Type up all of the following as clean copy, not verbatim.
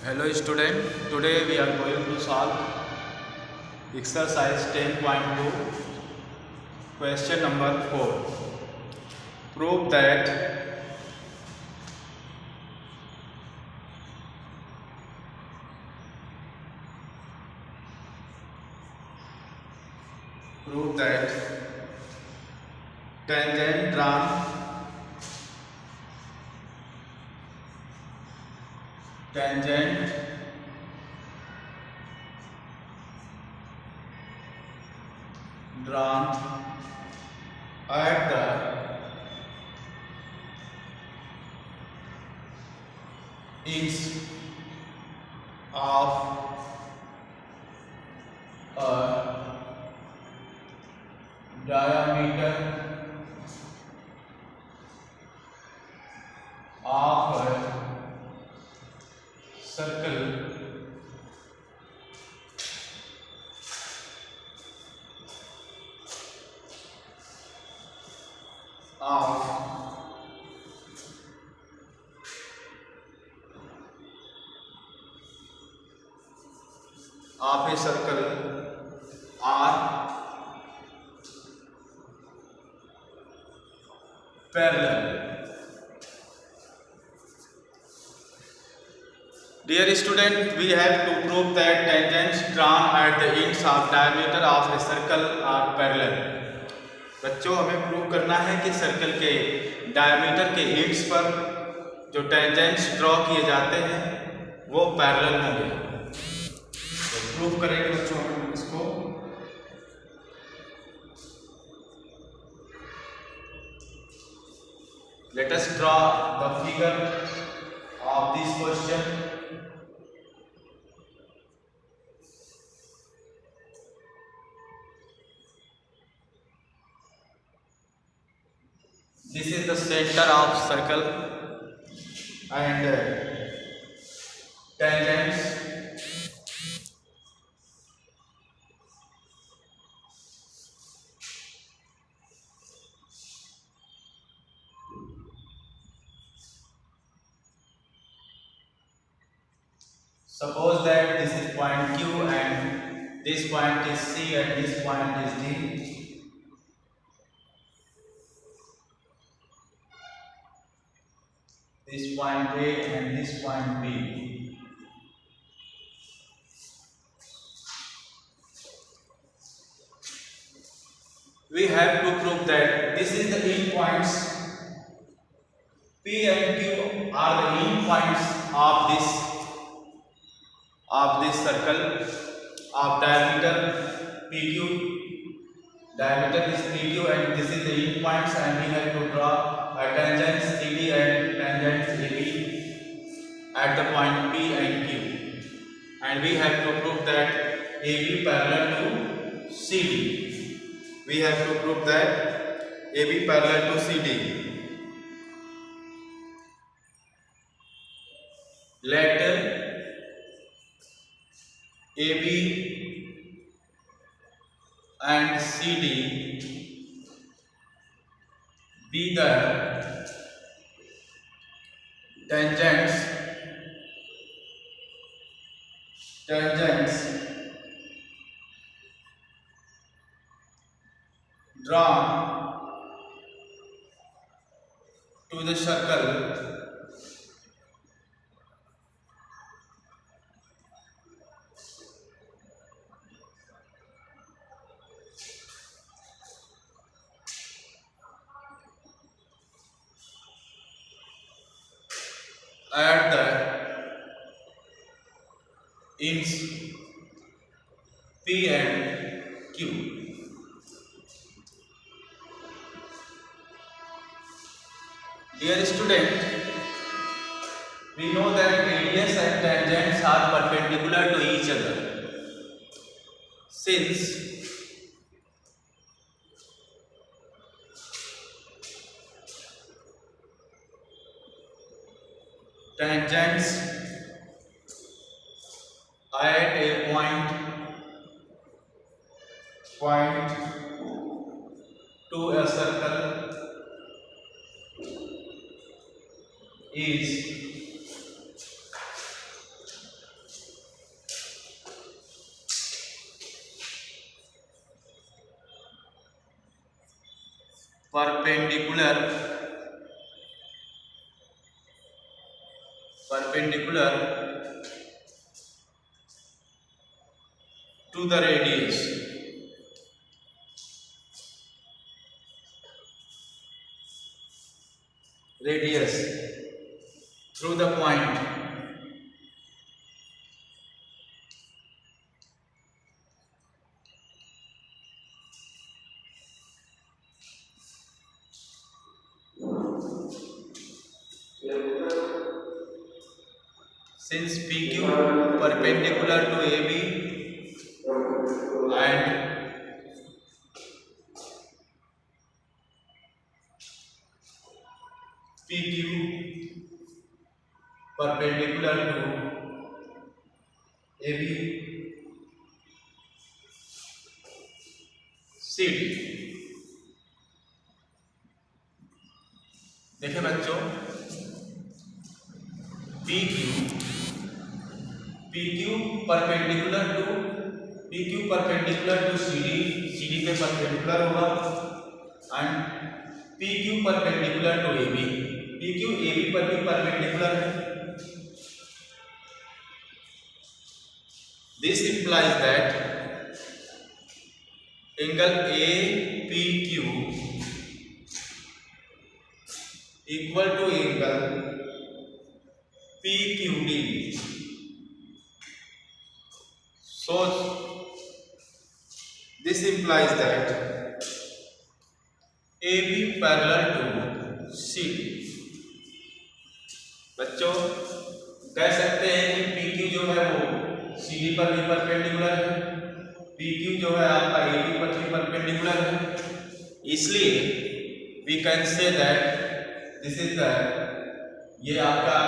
Hello student, today we are going to solve exercise 10.2 question number 4. Prove that tangent drawn at the ends of a diameter of a circle of a circle are parallel. Dear student, we have to prove that tangents drawn at the ends of diameter of a circle are parallel. बच्चों, हमें prove करना है कि circle के diameter के ends पर जो tangents draw किए जाते हैं वो पैरेलल होंगे। तो प्रूव करेंगे बच्चों हम इसको। Let us draw the figure of this question. This is the center of circle and tangents suppose that this is point Q and this point is C and this point is D. This point A and this point B. We have to prove that this is the end points. P and Q are the end points of this circle of diameter PQ. Diameter is PQ and this is the end points, and we have to draw a tangent CD and tangent AB at the point P and Q, and we have to prove that AB parallel to CD. We have to prove that AB parallel to CD. Let AB and CD be the tangents drawn to the circle at the ends P and Q. Dear student, we know that radius and tangents are perpendicular to each other. Since tangents at a point to a circle is perpendicular to the radius. Through the point. Since PQ perpendicular to AB and PQ perpendicular to AB CD. देखिए बच्चों, PQ perpendicular to CD पे perpendicular होगा and PQ perpendicular to AB, PQ AB पर भी perpendicular है. This implies that angle APQ equal to angle PQD. So this implies that AB parallel to CD. बच्चों कह सकते हैं कि PQ जो है वो CD पर भी परपेंडिकुलर है, PQ जो है आपका AB पर भी परपेंडिकुलर है. इसलिए we can say that this is the, ये आपका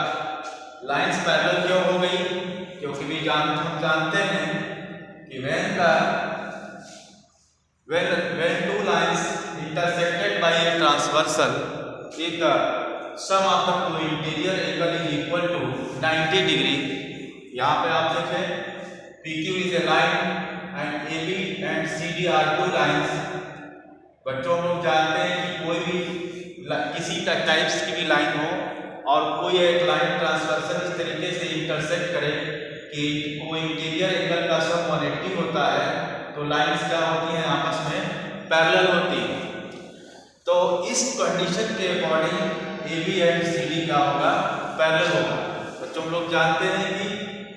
लाइंस पैरेलल क्यों हो गई? क्योंकि हम जानते हैं कि when two lines intersected by a transversal, if the sum of the co-interior angle is equal to 90 degree. यहाँ पे आप देखें PQ is a line and AB and CD are two lines. बच्चों हम लोग जानते हैं कि कोई भी किसी टाइप्स की भी लाइन हो और कोई एक लाइन ट्रांसवर्सल इस तरीके से इंटरसेक्ट करे कि कोई इंटीरियर एंगल का सम 180 होता है, तो लाइंस क्या होती हैं? आपस में पैरेलल होती हैं. तो इस कंडीशन के अकॉर्डिंग AB एंड CD क्या होगा? पैरेलल होगा. बच्चों हम लोग जानते हैं कि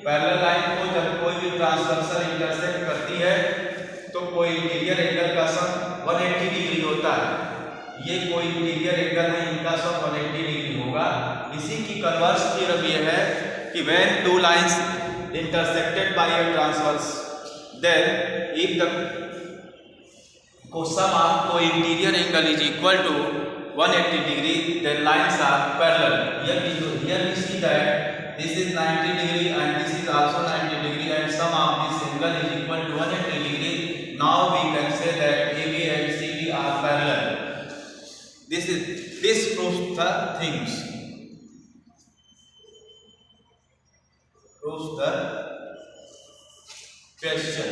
पैरेलल लाइन को जब कोई भी ट्रांसवर्सल इंटरसेक्ट करती है तो कोई इंटीरियर एंगल का सम 180 डिग्री होता है. ये कोई इंटीरियर एंगल है, इनका सम 180 डिग्री होगा. इसी की कन्वर्स थ्योरम ये है कि when two lines intersected by a transverse, then if the sum of co-interior angle is equal to 180 degree, then lines are parallel. Here we see that this is 90 degree and this is also 90 degree and sum of this angle is equal to 180 degree. Now we can say that AB and CD are parallel. This proves the things. Proves the question.